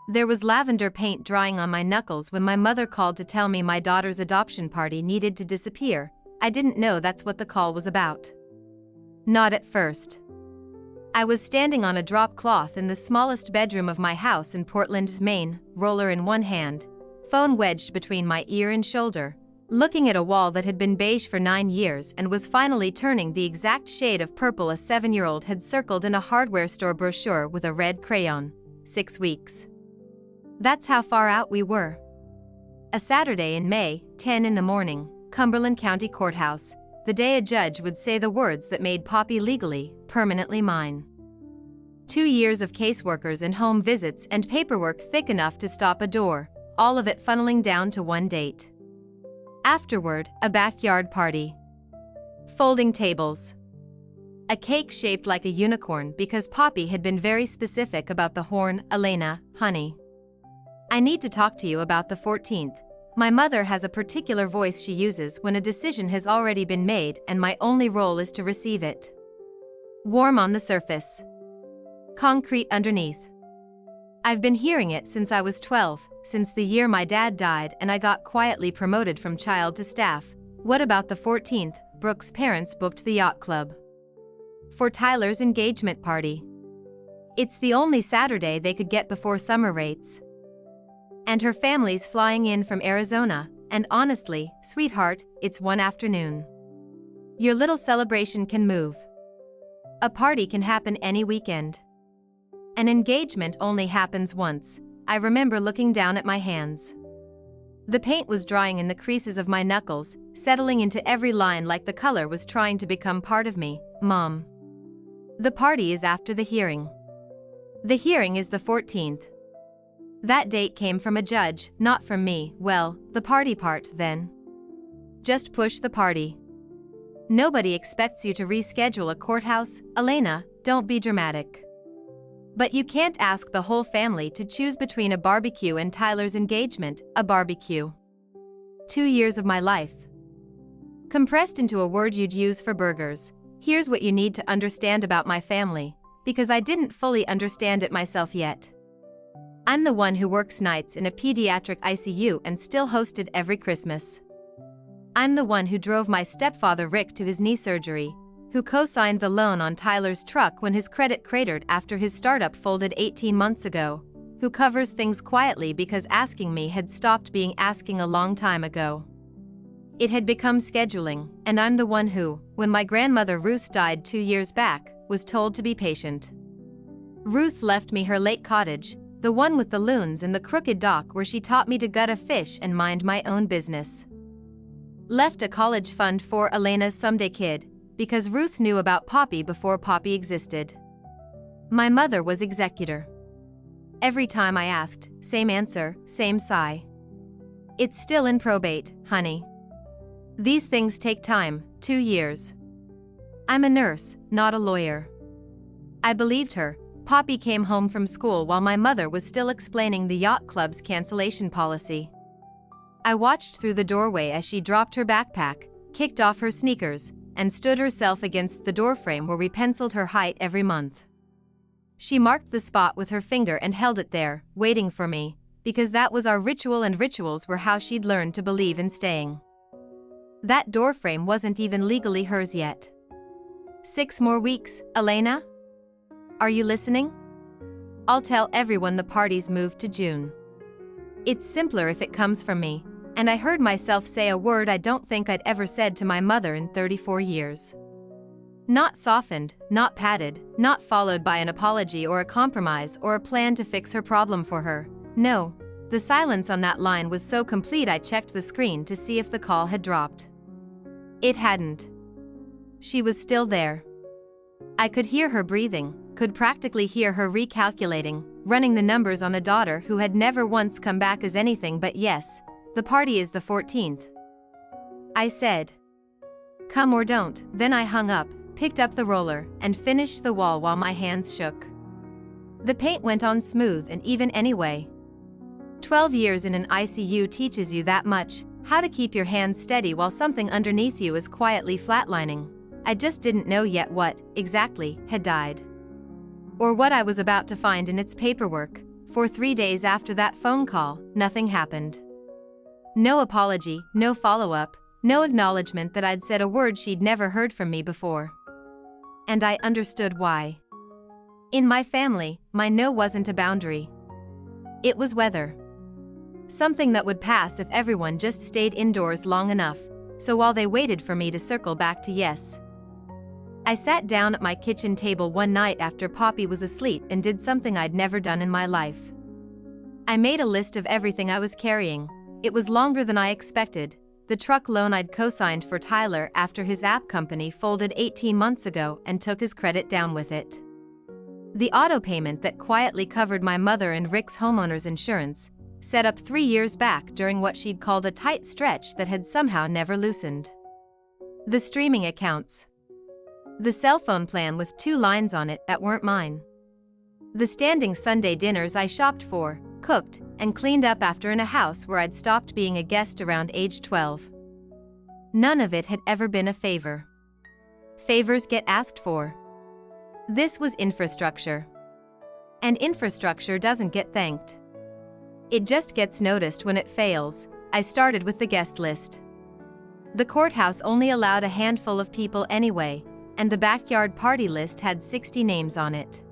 There was lavender paint drying on my knuckles when my mother called to tell me my daughter's adoption party needed to disappear. I didn't know that's what the call was about. Not at first. I was standing on a drop cloth in the smallest bedroom of my house in Portland, Maine, roller in one hand, phone wedged between my ear and shoulder, looking at a wall that had been beige for 9 years and was finally turning the exact shade of purple a 7-year-old had circled in a hardware store brochure with a red crayon. 6 weeks. That's how far out we were. A Saturday in May, 10 in the morning, Cumberland County Courthouse, the day a judge would say the words that made Poppy legally, permanently mine. 2 years of caseworkers and home visits and paperwork thick enough to stop a door, all of it funneling down to one date. Afterward, a backyard party. Folding tables. A cake shaped like a unicorn because Poppy had been very specific about the horn. Elena, honey. I need to talk to you about the 14th. My mother has a particular voice she uses when a decision has already been made and my only role is to receive it. Warm on the surface. Concrete underneath. I've been hearing it since I was 12, since the year my dad died and I got quietly promoted from child to staff. What about the 14th? Brooke's parents booked the yacht club for Tyler's engagement party. It's the only Saturday they could get before summer rates. And her family's flying in from Arizona, and honestly, sweetheart, it's one afternoon. Your little celebration can move. A party can happen any weekend. An engagement only happens once. I remember looking down at my hands. The paint was drying in the creases of my knuckles, settling into every line like the color was trying to become part of me. Mom. The party is after the hearing. The hearing is the 14th. That date came from a judge, not from me. Well, the party part, then. Just push the party. Nobody expects you to reschedule a courthouse. Elena, don't be dramatic. But you can't ask the whole family to choose between a barbecue and Tyler's engagement. A barbecue. 2 years of my life. Compressed into a word you'd use for burgers. Here's what you need to understand about my family, because I didn't fully understand it myself yet. I'm the one who works nights in a pediatric ICU and still hosted every Christmas. I'm the one who drove my stepfather Rick to his knee surgery, who co-signed the loan on Tyler's truck when his credit cratered after his startup folded 18 months ago, who covers things quietly because asking me had stopped being asking a long time ago. It had become scheduling, and I'm the one who, when my grandmother Ruth died 2 years back, was told to be patient. Ruth left me her lake cottage, the one with the loons and the crooked dock where she taught me to gut a fish and mind my own business. Left a college fund for Elena's someday kid, because Ruth knew about Poppy before Poppy existed. My mother was executor. Every time I asked, same answer, same sigh. It's still in probate, honey. These things take time, 2 years. I'm a nurse, not a lawyer. I believed her. Poppy came home from school while my mother was still explaining the yacht club's cancellation policy. I watched through the doorway as she dropped her backpack, kicked off her sneakers, and stood herself against the doorframe where we penciled her height every month. She marked the spot with her finger and held it there, waiting for me, because that was our ritual and rituals were how she'd learned to believe in staying. That doorframe wasn't even legally hers yet. 6 more weeks, Elena? Are you listening? I'll tell everyone the party's moved to June. It's simpler if it comes from me, and I heard myself say a word I don't think I'd ever said to my mother in 34 years. Not softened, not patted, not followed by an apology or a compromise or a plan to fix her problem for her. No, the silence on that line was so complete I checked the screen to see if the call had dropped. It hadn't. She was still there. I could hear her breathing, could practically hear her recalculating, running the numbers on a daughter who had never once come back as anything but yes, the party is the 14th. I said, come or don't, then I hung up, picked up the roller, and finished the wall while my hands shook. The paint went on smooth and even anyway. 12 years in an ICU teaches you that much, how to keep your hands steady while something underneath you is quietly flatlining. I just didn't know yet what, exactly, had died. Or what I was about to find in its paperwork. For 3 days after that phone call, nothing happened. No apology, no follow-up, no acknowledgement that I'd said a word she'd never heard from me before. And I understood why. In my family, my no wasn't a boundary. It was weather. Something that would pass if everyone just stayed indoors long enough, so while they waited for me to circle back to yes. I sat down at my kitchen table one night after Poppy was asleep and did something I'd never done in my life. I made a list of everything I was carrying. It was longer than I expected. The truck loan I'd co-signed for Tyler after his app company folded 18 months ago and took his credit down with it. The auto payment that quietly covered my mother and Rick's homeowner's insurance, set up 3 years back during what she'd called a tight stretch that had somehow never loosened. The streaming accounts. The cell phone plan with 2 lines on it that weren't mine. The standing Sunday dinners I shopped for, cooked, and cleaned up after in a house where I'd stopped being a guest around age 12. None of it had ever been a favor. Favors get asked for. This was infrastructure. And infrastructure doesn't get thanked. It just gets noticed when it fails. I started with the guest list. The courthouse only allowed a handful of people anyway, and the backyard party list had 60 names on it.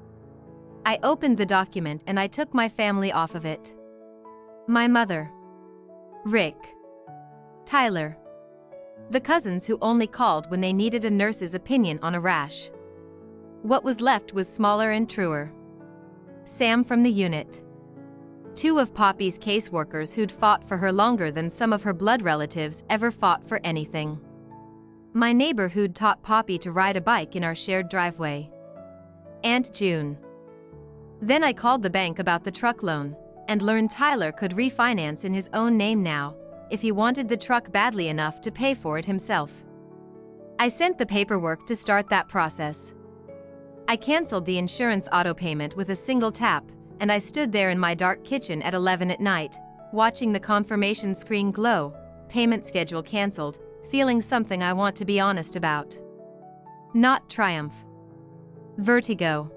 I opened the document and I took my family off of it. My mother. Rick. Tyler. The cousins who only called when they needed a nurse's opinion on a rash. What was left was smaller and truer. Sam from the unit. 2 of Poppy's caseworkers who'd fought for her longer than some of her blood relatives ever fought for anything. My neighbor who'd taught Poppy to ride a bike in our shared driveway. Aunt June. Then I called the bank about the truck loan, and learned Tyler could refinance in his own name now, if he wanted the truck badly enough to pay for it himself. I sent the paperwork to start that process. I canceled the insurance auto payment with a single tap, and I stood there in my dark kitchen at 11 at night, watching the confirmation screen glow, payment schedule canceled, feeling something I want to be honest about. Not triumph. Vertigo.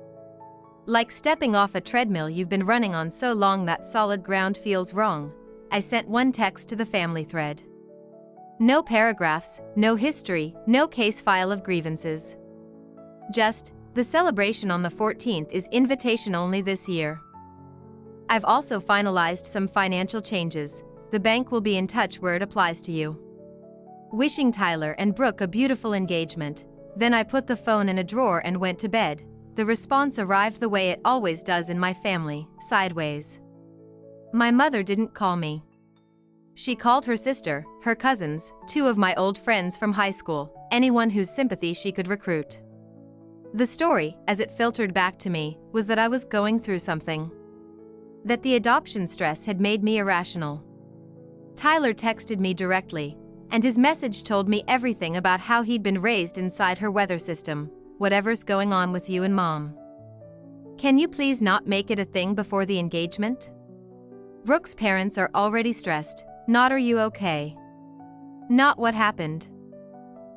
Like stepping off a treadmill you've been running on so long that solid ground feels wrong. I sent one text to the family thread. No paragraphs, no history, no case file of grievances. Just, the celebration on the 14th is invitation only this year. I've also finalized some financial changes. The bank will be in touch where it applies to you. Wishing Tyler and Brooke a beautiful engagement. Then I put the phone in a drawer and went to bed. The response arrived the way it always does in my family, sideways. My mother didn't call me. She called her sister, her cousins, 2 of my old friends from high school, anyone whose sympathy she could recruit. The story, as it filtered back to me, was that I was going through something. That the adoption stress had made me irrational. Tyler texted me directly, and his message told me everything about how he'd been raised inside her weather system. Whatever's going on with you and Mom. Can you please not make it a thing before the engagement? Brooke's parents are already stressed. Not are you okay? Not what happened.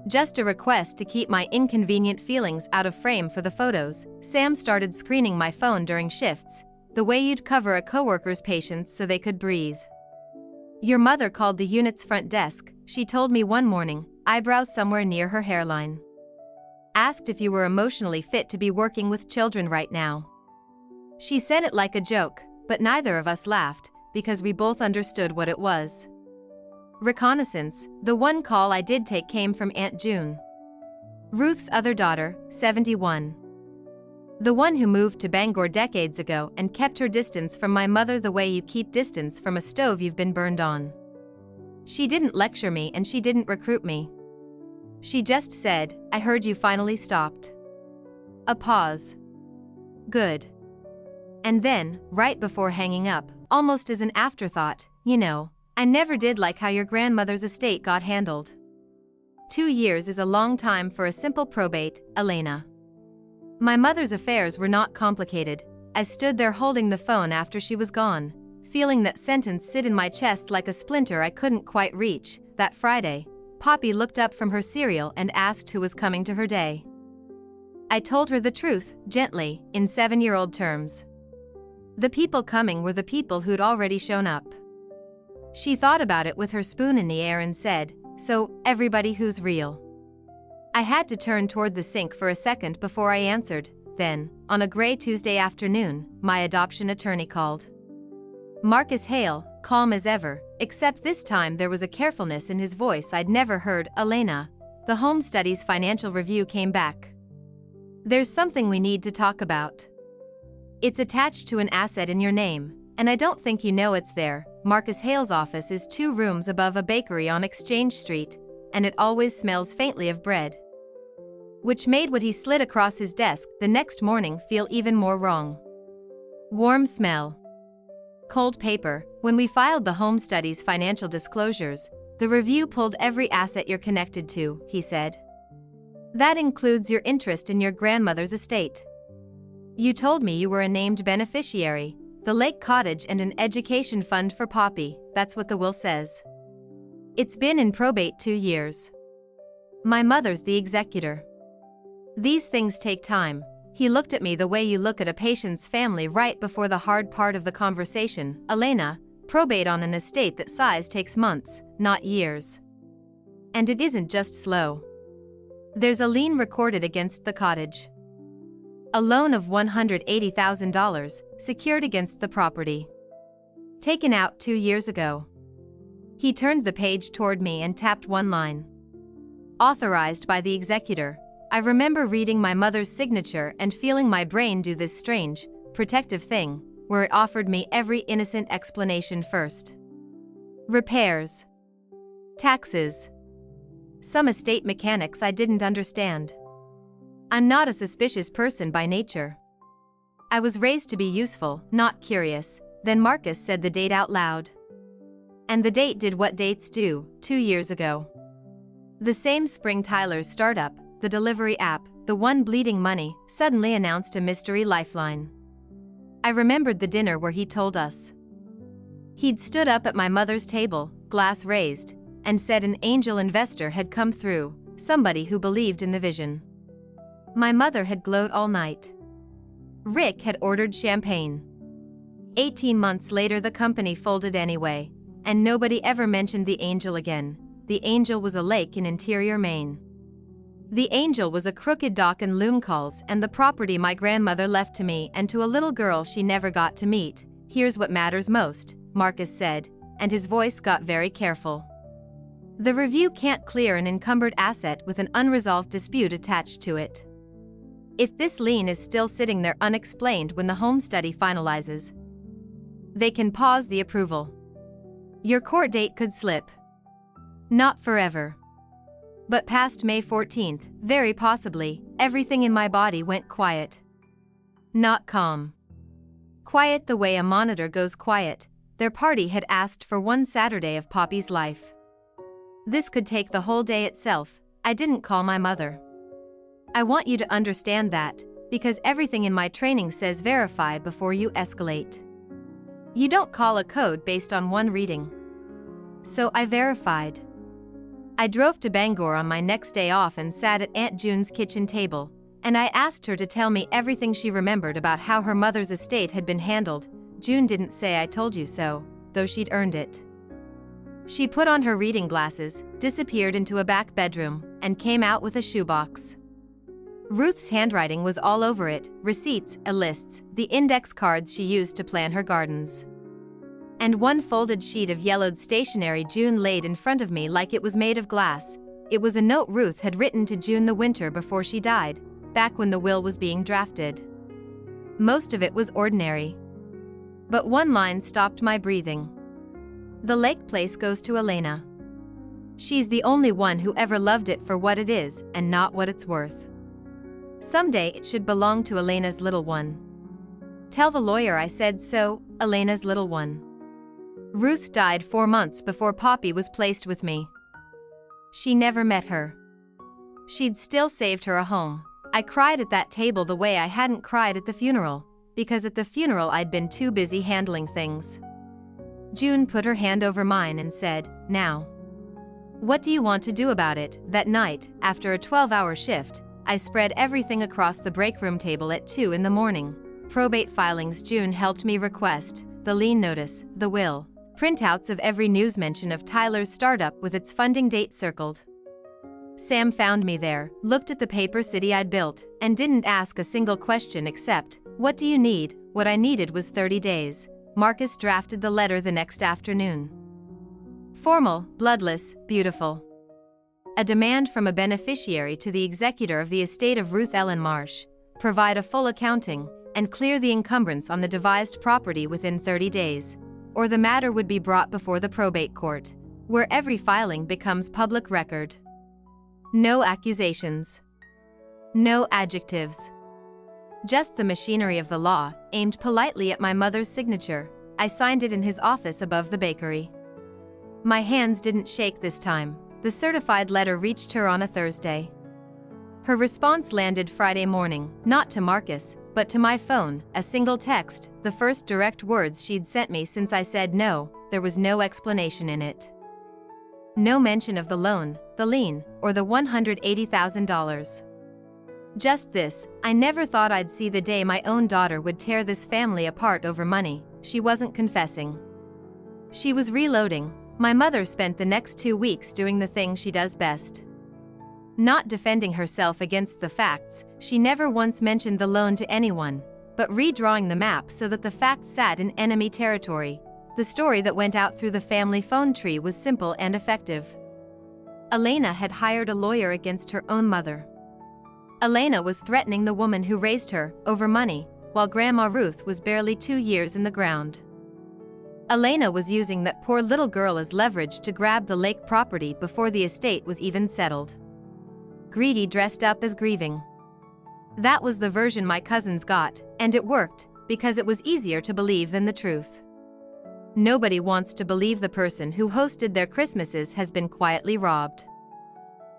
Just a request to keep my inconvenient feelings out of frame for the photos. Sam started screening my phone during shifts, the way you'd cover a coworker's patients so they could breathe. Your mother called the unit's front desk, she told me one morning, eyebrows somewhere near her hairline. Asked if you were emotionally fit to be working with children right now. She said it like a joke, but neither of us laughed, because we both understood what it was. Reconnaissance, the one call I did take came from Aunt June. Ruth's other daughter, 71. The one who moved to Bangor decades ago and kept her distance from my mother the way you keep distance from a stove you've been burned on. She didn't lecture me and she didn't recruit me. She just said, I heard you finally stopped. A pause. Good. And then, right before hanging up, almost as an afterthought, you know, I never did like how your grandmother's estate got handled. 2 years is a long time for a simple probate, Elena. My mother's affairs were not complicated. I stood there holding the phone after she was gone, feeling that sentence sit in my chest like a splinter I couldn't quite reach. That Friday, Poppy looked up from her cereal and asked who was coming to her day. I told her the truth, gently, in 7-year-old terms. The people coming were the people who'd already shown up. She thought about it with her spoon in the air and said, "So, everybody who's real?" I had to turn toward the sink for a second before I answered. Then, on a gray Tuesday afternoon, my adoption attorney called. Marcus Hale, calm as ever, except this time there was a carefulness in his voice I'd never heard. "Elena, the Home Studies financial review came back. There's something we need to talk about. It's attached to an asset in your name, and I don't think you know it's there." Marcus Hale's office is 2 rooms above a bakery on Exchange Street, and it always smells faintly of bread. Which made what he slid across his desk the next morning feel even more wrong. Warm smell. Cold paper. "When we filed the Home Studies financial disclosures, the review pulled every asset you're connected to," he said. "That includes your interest in your grandmother's estate. You told me you were a named beneficiary, the lake cottage and an education fund for Poppy. That's what the will says. It's been in probate 2 years. My mother's the executor. These things take time." He looked at me the way you look at a patient's family right before the hard part of the conversation. "Elena, probate on an estate that size takes months, not years. And it isn't just slow. There's a lien recorded against the cottage. A loan of $180,000 secured against the property. Taken out 2 years ago." He turned the page toward me and tapped one line. "Authorized by the executor." I remember reading my mother's signature and feeling my brain do this strange, protective thing, where it offered me every innocent explanation first. Repairs. Taxes. Some estate mechanics I didn't understand. I'm not a suspicious person by nature. I was raised to be useful, not curious. Then Marcus said the date out loud. And the date did what dates do, 2 years ago. The same spring Tyler's startup, the delivery app, the one bleeding money, suddenly announced a mystery lifeline. I remembered the dinner where he told us. He'd stood up at my mother's table, glass raised, and said an angel investor had come through, somebody who believed in the vision. My mother had glowed all night. Rick had ordered champagne. 18 months later the company folded anyway, and nobody ever mentioned the angel again. The angel was a lake in interior Maine. The angel was a crooked dock and loom calls and the property my grandmother left to me and to a little girl she never got to meet. "Here's what matters most," Marcus said, and his voice got very careful. "The review can't clear an encumbered asset with an unresolved dispute attached to it. If this lien is still sitting there unexplained when the home study finalizes, they can pause the approval. Your court date could slip. Not forever. But past May 14th, very possibly." Everything in my body went quiet. Not calm. Quiet the way a monitor goes quiet. Their party had asked for one Saturday of Poppy's life. This could take the whole day itself. I didn't call my mother. I want you to understand that, because everything in my training says verify before you escalate. You don't call a code based on one reading. So I verified. I drove to Bangor on my next day off and sat at Aunt June's kitchen table, and I asked her to tell me everything she remembered about how her mother's estate had been handled. June didn't say "I told you so," though she'd earned it. She put on her reading glasses, disappeared into a back bedroom, and came out with a shoebox. Ruth's handwriting was all over it, receipts, lists, the index cards she used to plan her gardens. And one folded sheet of yellowed stationery June laid in front of me like it was made of glass. It was a note Ruth had written to June the winter before she died, back when the will was being drafted. Most of it was ordinary. But one line stopped my breathing. "The lake place goes to Elena. She's the only one who ever loved it for what it is and not what it's worth. Someday it should belong to Elena's little one. Tell the lawyer I said so, Elena's little one." Ruth died 4 months before Poppy was placed with me. She never met her. She'd still saved her a home. I cried at that table the way I hadn't cried at the funeral, because at the funeral I'd been too busy handling things. June put her hand over mine and said, "Now, what do you want to do about it?" That night, after a 12-hour shift, I spread everything across the break room table at 2 in the morning. probate filings June helped me request, the lien notice, the will, printouts of every news mention of Tyler's startup with its funding date circled. Sam found me there, looked at the paper city I'd built, and didn't ask a single question except, "What do you need?" What I needed was 30 days. Marcus drafted the letter the next afternoon. Formal, bloodless, beautiful. A demand from a beneficiary to the executor of the estate of Ruth Ellen Marsh, provide a full accounting, and clear the encumbrance on the devised property within 30 days, or the matter would be brought before the probate court, where every filing becomes public record. No accusations. No adjectives. Just the machinery of the law, aimed politely at my mother's signature. I signed it in his office above the bakery. My hands didn't shake this time. The certified letter reached her on a Thursday. Her response landed Friday morning, not to Marcus, but to my phone, a single text, the first direct words she'd sent me since I said no. There was no explanation in it. No mention of the loan, the lien, or the $180,000. Just this: I never thought I'd see the day my own daughter would tear this family apart over money. She wasn't confessing. She was reloading. My mother spent the next 2 weeks doing the thing she does best. Not defending herself against the facts. She never once mentioned the loan to anyone, but redrawing the map so that the facts sat in enemy territory. The story that went out through the family phone tree was simple and effective. Elena had hired a lawyer against her own mother. Elena was threatening the woman who raised her, over money, while Grandma Ruth was barely 2 years in the ground. Elena was using that poor little girl as leverage to grab the lake property before the estate was even settled. Greedy dressed up as grieving. That was the version my cousins got, and it worked, because it was easier to believe than the truth. Nobody wants to believe the person who hosted their Christmases has been quietly robbed.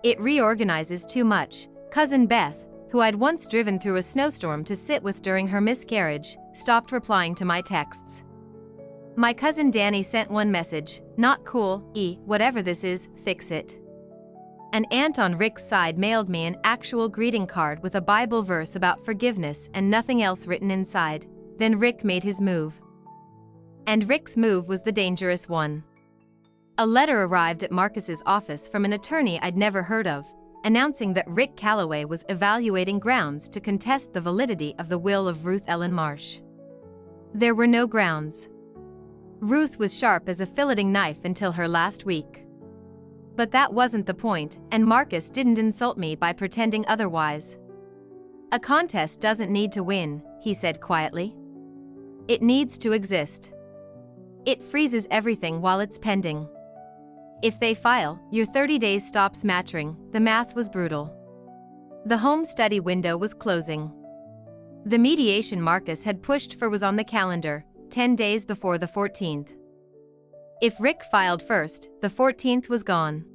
It reorganizes too much. Cousin Beth, who I'd once driven through a snowstorm to sit with during her miscarriage, stopped replying to my texts. My cousin Danny sent one message: "Not cool, whatever this is, fix it." An aunt on Rick's side mailed me an actual greeting card with a Bible verse about forgiveness and nothing else written inside. Then Rick made his move. And Rick's move was the dangerous one. A letter arrived at Marcus's office from an attorney I'd never heard of, announcing that Rick Calloway was evaluating grounds to contest the validity of the will of Ruth Ellen Marsh. There were no grounds. Ruth was sharp as a filleting knife until her last week. But that wasn't the point, and Marcus didn't insult me by pretending otherwise. "A contest doesn't need to win," he said quietly. "It needs to exist. It freezes everything while it's pending. If they file, your 30 days stops mattering." The math was brutal. The home study window was closing. The mediation Marcus had pushed for was on the calendar, 10 days before the 14th. If Rick filed first, the 14th was gone.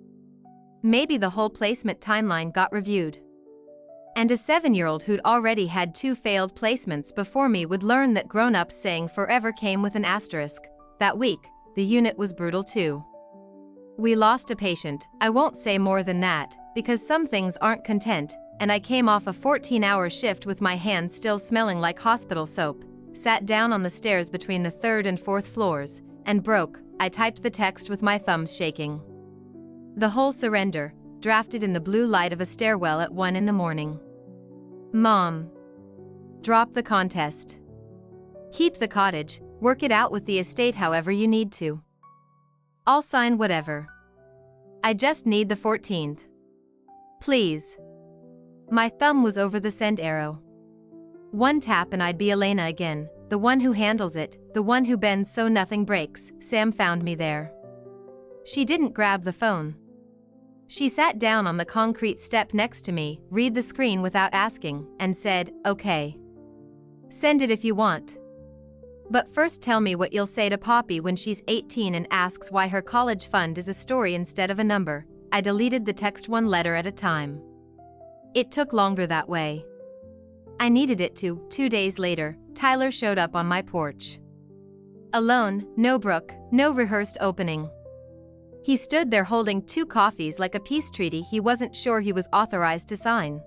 Maybe the whole placement timeline got reviewed. And a 7-year-old who'd already had 2 failed placements before me would learn that grown-ups saying forever came with an asterisk. That week, the unit was brutal too. We lost a patient. I won't say more than that, because some things aren't content, and I came off a 14-hour shift with my hands still smelling like hospital soap, sat down on the stairs between the 3rd and 4th floors, and broke. I typed the text with my thumbs shaking. The whole surrender, drafted in the blue light of a stairwell at 1 in the morning. "Mom. Drop the contest. Keep the cottage, work it out with the estate however you need to. I'll sign whatever. I just need the 14th. Please." My thumb was over the send arrow. One tap and I'd be Elena again, the one who handles it, the one who bends so nothing breaks. Sam found me there. She didn't grab the phone. She sat down on the concrete step next to me, read the screen without asking, and said, "Okay. Send it if you want. But first tell me what you'll say to Poppy when she's 18 and asks why her college fund is a story instead of a number." I deleted the text 1 letter at a time. It took longer that way. I needed it to. 2 days later, Tyler showed up on my porch. Alone, no Brooke, no rehearsed opening. He stood there holding 2 coffees like a peace treaty he wasn't sure he was authorized to sign.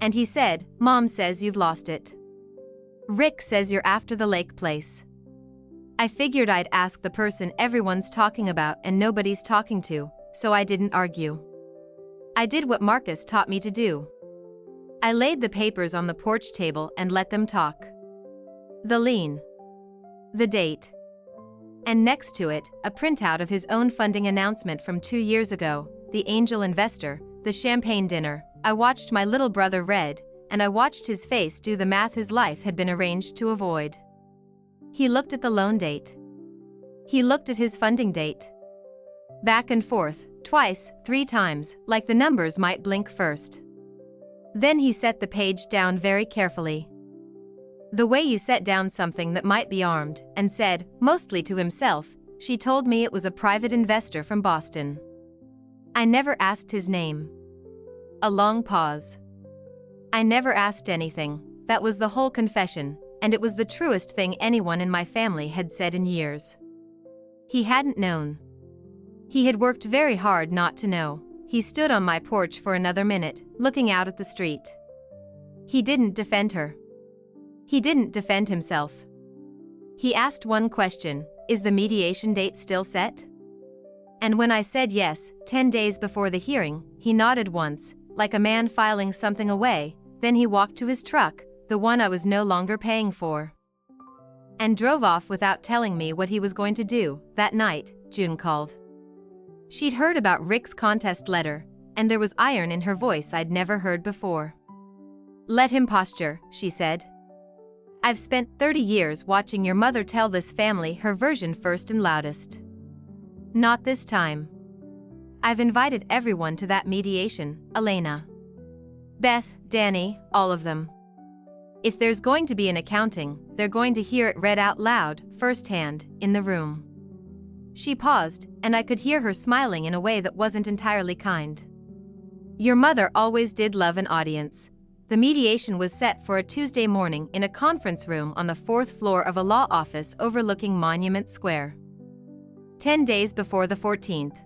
And he said, "Mom says you've lost it." Rick says you're after the lake place. I figured I'd ask the person everyone's talking about and nobody's talking to, so I didn't argue. I did what Marcus taught me to do. I laid the papers on the porch table and let them talk. The lien. The date. And next to it, a printout of his own funding announcement from 2 years ago, the angel investor, the champagne dinner. I watched my little brother read, and I watched his face do the math his life had been arranged to avoid. He looked at the loan date. He looked at his funding date. Back and forth, twice, 3 times, like the numbers might blink first. Then he set the page down very carefully. The way you set down something that might be armed, and said, mostly to himself, she told me it was a private investor from Boston. I never asked his name. A long pause. I never asked anything. That was the whole confession, and it was the truest thing anyone in my family had said in years. He hadn't known. He had worked very hard not to know. He stood on my porch for another minute, looking out at the street. He didn't defend her. He didn't defend himself. He asked one question, is the mediation date still set? And when I said yes, 10 days before the hearing, he nodded once, like a man filing something away, then he walked to his truck, the one I was no longer paying for, and drove off without telling me what he was going to do. That night, June called. She'd heard about Rick's contest letter, and there was iron in her voice I'd never heard before. Let him posture, she said. I've spent 30 years watching your mother tell this family her version first and loudest. Not this time. I've invited everyone to that mediation, Elena, Beth, Danny, all of them. If there's going to be an accounting, they're going to hear it read out loud, firsthand, in the room. She paused, and I could hear her smiling in a way that wasn't entirely kind. Your mother always did love an audience. The mediation was set for a Tuesday morning in a conference room on the 4th floor of a law office overlooking Monument Square. 10 days before the 14th.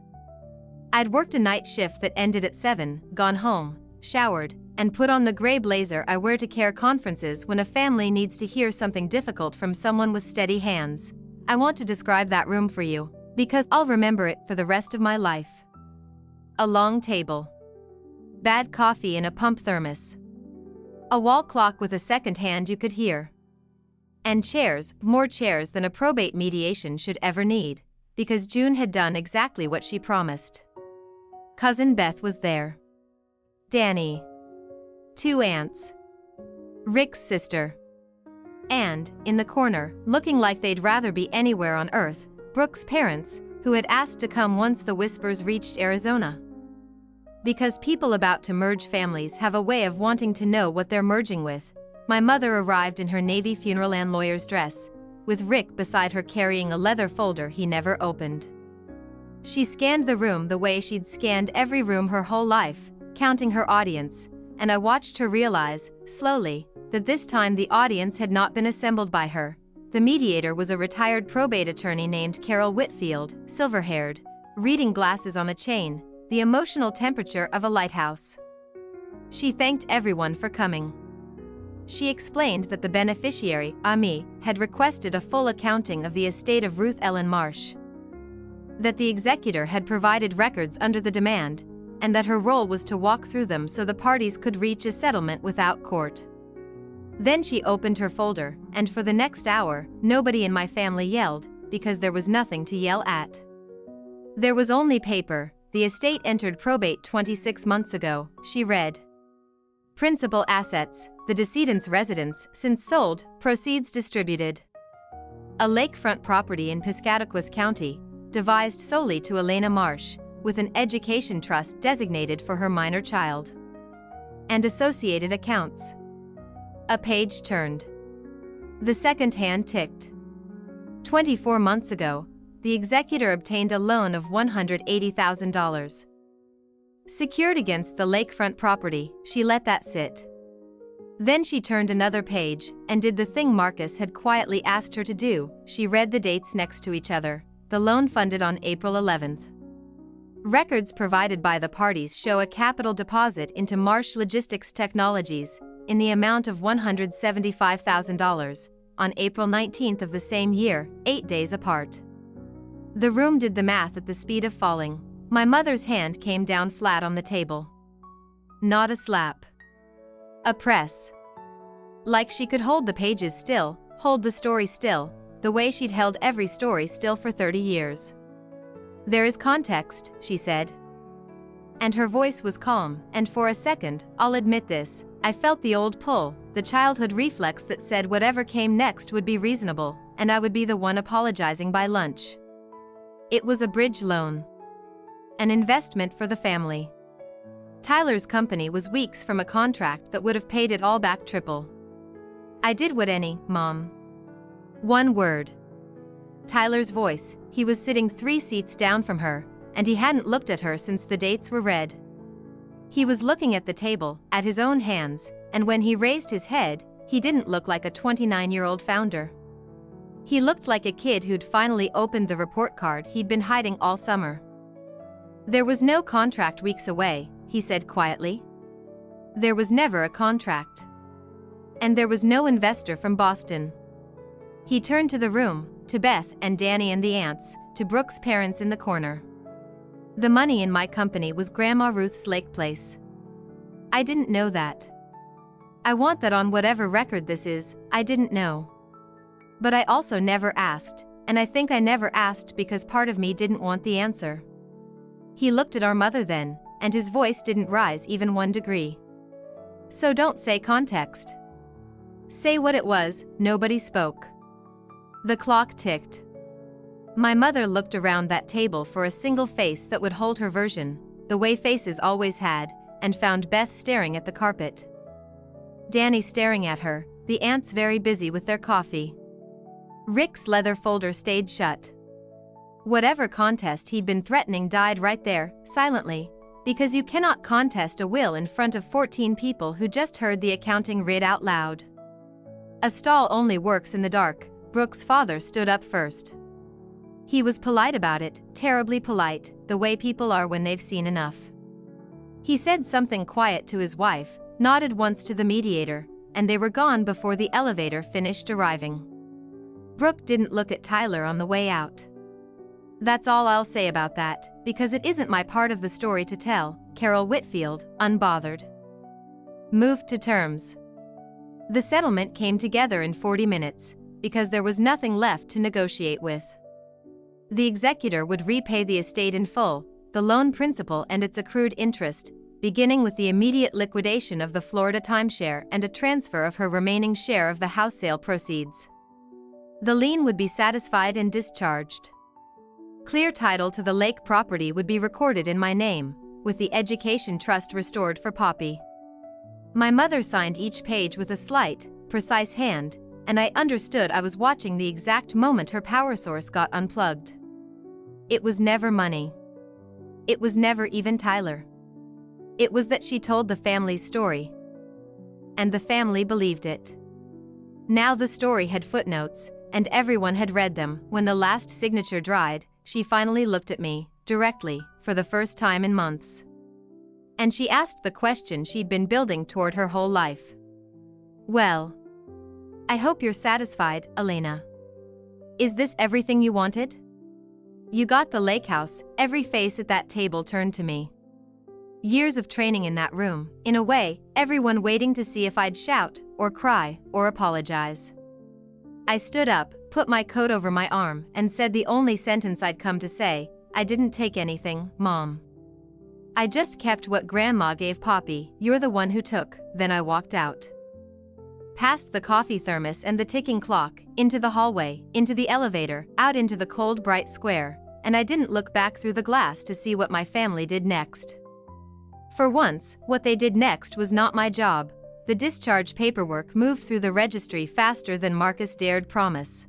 I'd worked a night shift that ended at 7, gone home, showered, and put on the gray blazer I wear to care conferences when a family needs to hear something difficult from someone with steady hands. I want to describe that room for you, because I'll remember it for the rest of my life. A long table. Bad coffee in a pump thermos. A wall clock with a second hand you could hear. And chairs, more chairs than a probate mediation should ever need, because June had done exactly what she promised. Cousin Beth was there. Danny. 2 aunts. Rick's sister. And, in the corner, looking like they'd rather be anywhere on earth, Brooke's parents, who had asked to come once the whispers reached Arizona. Because people about to merge families have a way of wanting to know what they're merging with, my mother arrived in her Navy funeral and lawyer's dress, with Rick beside her carrying a leather folder he never opened. She scanned the room the way she'd scanned every room her whole life, counting her audience, and I watched her realize, slowly, that this time the audience had not been assembled by her. The mediator was a retired probate attorney named Carol Whitfield, silver-haired, reading glasses on a chain, the emotional temperature of a lighthouse. She thanked everyone for coming. She explained that the beneficiary, Ami, had requested a full accounting of the estate of Ruth Ellen Marsh. That the executor had provided records under the demand, and that her role was to walk through them so the parties could reach a settlement without court. Then she opened her folder, and for the next hour, nobody in my family yelled, because there was nothing to yell at. There was only paper. The estate entered probate 26 months ago, she read. Principal assets, the decedent's residence, since sold, proceeds distributed. A lakefront property in Piscataquis County, devised solely to Elena Marsh, with an education trust designated for her minor child. And associated accounts. A page turned. The second hand ticked. 24 months ago, the executor obtained a loan of $180,000. Secured against the lakefront property, she let that sit. Then she turned another page, and did the thing Marcus had quietly asked her to do. She read the dates next to each other. The loan funded on April 11th. Records provided by the parties show a capital deposit into Marsh Logistics Technologies, in the amount of $175,000, on April 19th of the same year, 8 days apart. The room did the math at the speed of falling. My mother's hand came down flat on the table. Not a slap. A press. Like she could hold the pages still, hold the story still, the way she'd held every story still for 30 years. "There is context," she said. And her voice was calm, and for a second, I'll admit this, I felt the old pull, the childhood reflex that said whatever came next would be reasonable, and I would be the one apologizing by lunch. It was a bridge loan. An investment for the family. Tyler's company was weeks from a contract that would have paid it all back triple. I did what any mom. One word. Tyler's voice. He was sitting 3 seats down from her, and he hadn't looked at her since the dates were read. He was looking at the table, at his own hands, and when he raised his head, he didn't look like a 29-year-old founder. He looked like a kid who'd finally opened the report card he'd been hiding all summer. "There was no contract weeks away," he said quietly. "There was never a contract. And there was no investor from Boston." He turned to the room, to Beth and Danny and the aunts, to Brooke's parents in the corner. "The money in my company was Grandma Ruth's lake place. I didn't know that. I want that on whatever record this is, I didn't know. But I also never asked, and I think I never asked because part of me didn't want the answer." He looked at our mother then, and his voice didn't rise even 1 degree. "So don't say context. Say what it was." Nobody spoke. The clock ticked. My mother looked around that table for a single face that would hold her version, the way faces always had, and found Beth staring at the carpet. Danny staring at her, the aunts very busy with their coffee. Rick's leather folder stayed shut. Whatever contest he'd been threatening died right there, silently, because you cannot contest a will in front of 14 people who just heard the accounting read out loud. A stall only works in the dark. Brooke's father stood up first. He was polite about it, terribly polite, the way people are when they've seen enough. He said something quiet to his wife, nodded once to the mediator, and they were gone before the elevator finished arriving. Brooke didn't look at Tyler on the way out. "That's all I'll say about that, because it isn't my part of the story to tell," Carol Whitfield, unbothered. Moved to terms. The settlement came together in 40 minutes, because there was nothing left to negotiate with. The executor would repay the estate in full, the loan principal and its accrued interest, beginning with the immediate liquidation of the Florida timeshare and a transfer of her remaining share of the house sale proceeds. The lien would be satisfied and discharged. Clear title to the lake property would be recorded in my name, with the education trust restored for Poppy. My mother signed each page with a slight, precise hand, and I understood I was watching the exact moment her power source got unplugged. It was never money. It was never even Tyler. It was that she told the family's story. And the family believed it. Now the story had footnotes, and everyone had read them. When the last signature dried, she finally looked at me, directly, for the first time in months. And she asked the question she'd been building toward her whole life. "Well, I hope you're satisfied, Elena. Is this everything you wanted? You got the lake house." Every face at that table turned to me. Years of training in that room, in a way, everyone waiting to see if I'd shout, or cry, or apologize. I stood up, put my coat over my arm, and said the only sentence I'd come to say: "I didn't take anything, Mom. I just kept what Grandma gave Poppy. You're the one who took." Then I walked out. Past the coffee thermos and the ticking clock, into the hallway, into the elevator, out into the cold bright square, and I didn't look back through the glass to see what my family did next. For once, what they did next was not my job. The discharge paperwork moved through the registry faster than Marcus dared promise.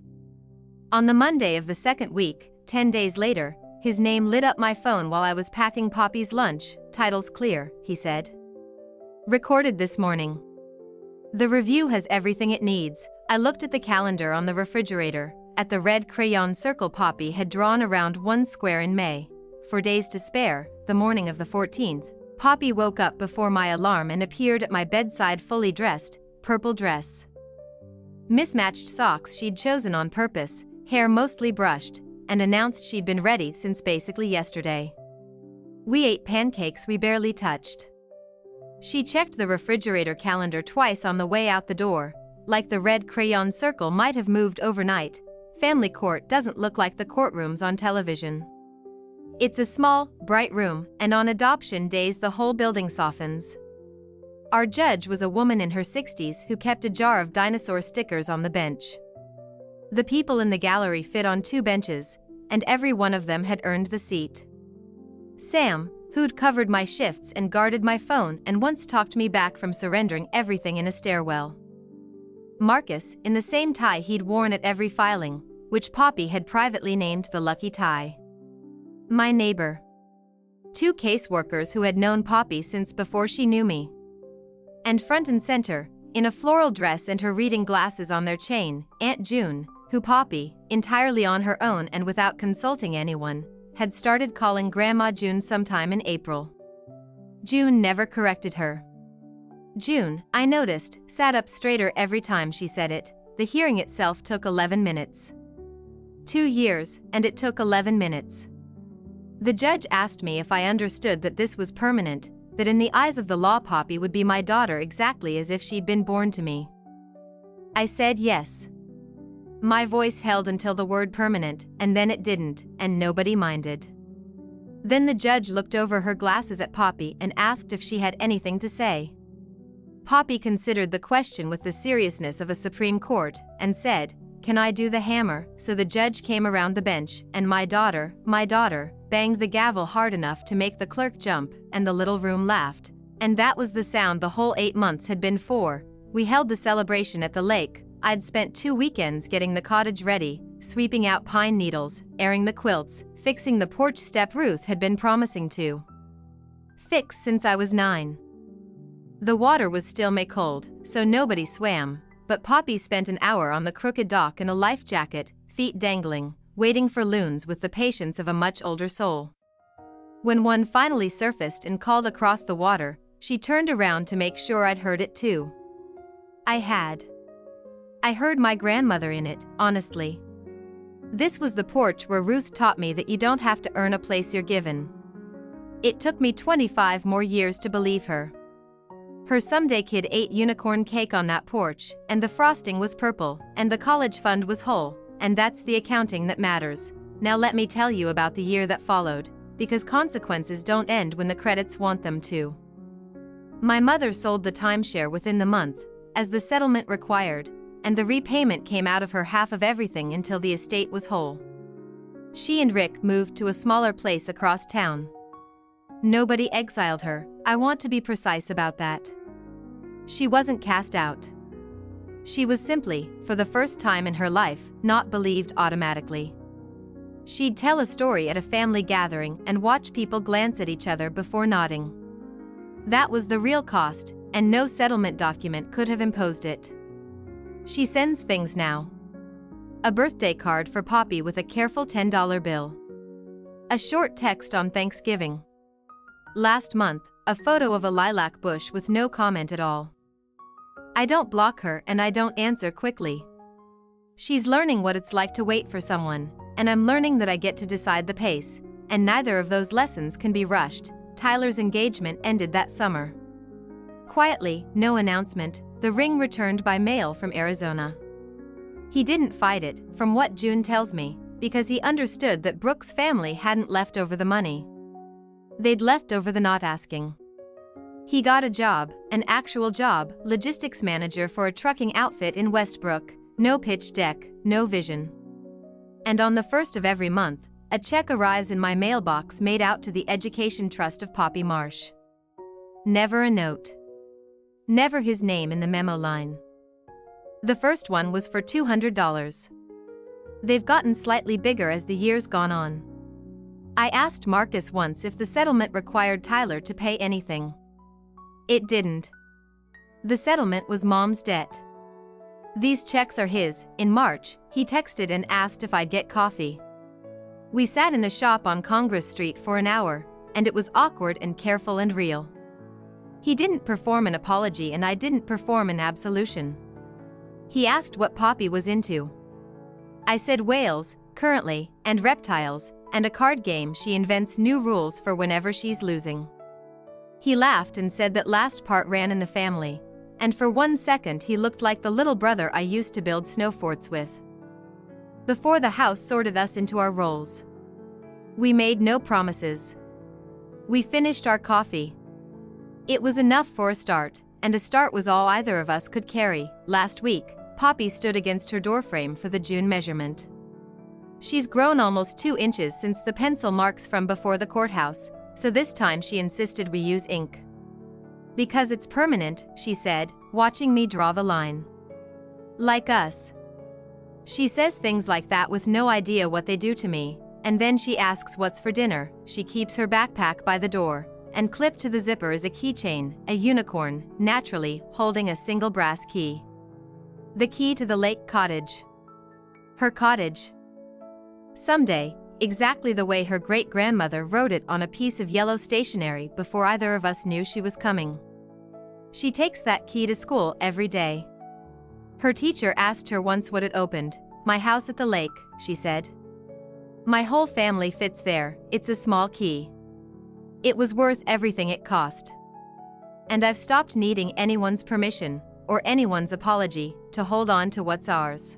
On the Monday of the second week, 10 days later, his name lit up my phone while I was packing Poppy's lunch. "Title's clear," he said. "Recorded this morning. The review has everything it needs." I looked at the calendar on the refrigerator, at the red crayon circle Poppy had drawn around one square in May. 4 days to spare, the morning of the 14th, Poppy woke up before my alarm and appeared at my bedside fully dressed, purple dress. Mismatched socks she'd chosen on purpose, hair mostly brushed, and announced she'd been ready since basically yesterday. We ate pancakes we barely touched. She checked the refrigerator calendar twice on the way out the door, like the red crayon circle might have moved overnight. Family court doesn't look like the courtrooms on television. It's a small, bright room, and on adoption days the whole building softens. Our judge was a woman in her 60s who kept a jar of dinosaur stickers on the bench. The people in the gallery fit on 2 benches, and every one of them had earned the seat. Sam, who'd covered my shifts and guarded my phone and once talked me back from surrendering everything in a stairwell. Marcus, in the same tie he'd worn at every filing, which Poppy had privately named the lucky tie. My neighbor. 2 caseworkers who had known Poppy since before she knew me. And front and center, in a floral dress and her reading glasses on their chain, Aunt June, who Poppy, entirely on her own and without consulting anyone, had started calling Grandma June sometime in April. June never corrected her. June, I noticed, sat up straighter every time she said it. The hearing itself took 11 minutes. 2 years, and it took 11 minutes. The judge asked me if I understood that this was permanent, that in the eyes of the law Poppy would be my daughter exactly as if she'd been born to me. I said yes. My voice held until the word permanent, and then it didn't, and nobody minded. Then the judge looked over her glasses at Poppy and asked if she had anything to say. Poppy considered the question with the seriousness of a Supreme Court, and said, "Can I do the hammer?" So the judge came around the bench, and my daughter, banged the gavel hard enough to make the clerk jump, and the little room laughed. And that was the sound the whole 8 months had been for. We held the celebration at the lake. I'd spent 2 weekends getting the cottage ready, sweeping out pine needles, airing the quilts, fixing the porch step Ruth had been promising to fix since I was 9. The water was still May cold, so nobody swam, but Poppy spent an hour on the crooked dock in a life jacket, feet dangling, waiting for loons with the patience of a much older soul. When one finally surfaced and called across the water, she turned around to make sure I'd heard it too. I had. I heard my grandmother in it, honestly. This was the porch where Ruth taught me that you don't have to earn a place you're given. It took me 25 more years to believe her. Her someday kid ate unicorn cake on that porch, and the frosting was purple, and the college fund was whole, and that's the accounting that matters. Now let me tell you about the year that followed, because consequences don't end when the credits want them to. My mother sold the timeshare within the month, as the settlement required, and the repayment came out of her half of everything until the estate was whole. She and Rick moved to a smaller place across town. Nobody exiled her, I want to be precise about that. She wasn't cast out. She was simply, for the first time in her life, not believed automatically. She'd tell a story at a family gathering and watch people glance at each other before nodding. That was the real cost, and no settlement document could have imposed it. She sends things now. A birthday card for Poppy with a careful $10 bill. A short text on Thanksgiving. Last month, a photo of a lilac bush with no comment at all. I don't block her and I don't answer quickly. She's learning what it's like to wait for someone, and I'm learning that I get to decide the pace, and neither of those lessons can be rushed. Tyler's engagement ended that summer. Quietly, no announcement, the ring returned by mail from Arizona. He didn't fight it, from what June tells me, because he understood that Brooke's family hadn't left over the money. They'd left over the not asking. He got a job, an actual job, logistics manager for a trucking outfit in Westbrook, no pitch deck, no vision. And on the 1st of every month, a check arrives in my mailbox made out to the Education Trust of Poppy Marsh. Never a note. Never his name in the memo line. The first one was for $200. They've gotten slightly bigger as the years gone on. I asked Marcus once if the settlement required Tyler to pay anything. It didn't. The settlement was Mom's debt. These checks are his. In March, he texted and asked if I'd get coffee. We sat in a shop on Congress Street for an hour, and it was awkward and careful and real. He didn't perform an apology and I didn't perform an absolution. He asked what Poppy was into. I said whales, currently, and reptiles, and a card game she invents new rules for whenever she's losing. He laughed and said that last part ran in the family, and for 1 second he looked like the little brother I used to build snow forts with. Before the house sorted us into our roles. We made no promises. We finished our coffee. It was enough for a start, and a start was all either of us could carry. Last week, Poppy stood against her doorframe for the June measurement. She's grown almost 2 inches since the pencil marks from before the courthouse, so this time she insisted we use ink. Because it's permanent, she said, watching me draw the line. Like us. She says things like that with no idea what they do to me, and then she asks what's for dinner. She keeps her backpack by the door, and clipped to the zipper is a keychain, a unicorn, naturally, holding a single brass key. The key to the lake cottage. Her cottage. Someday, exactly the way her great-grandmother wrote it on a piece of yellow stationery before either of us knew she was coming. She takes that key to school every day. Her teacher asked her once what it opened. My house at the lake, she said. My whole family fits there, it's a small key. It was worth everything it cost. And I've stopped needing anyone's permission, or anyone's apology, to hold on to what's ours.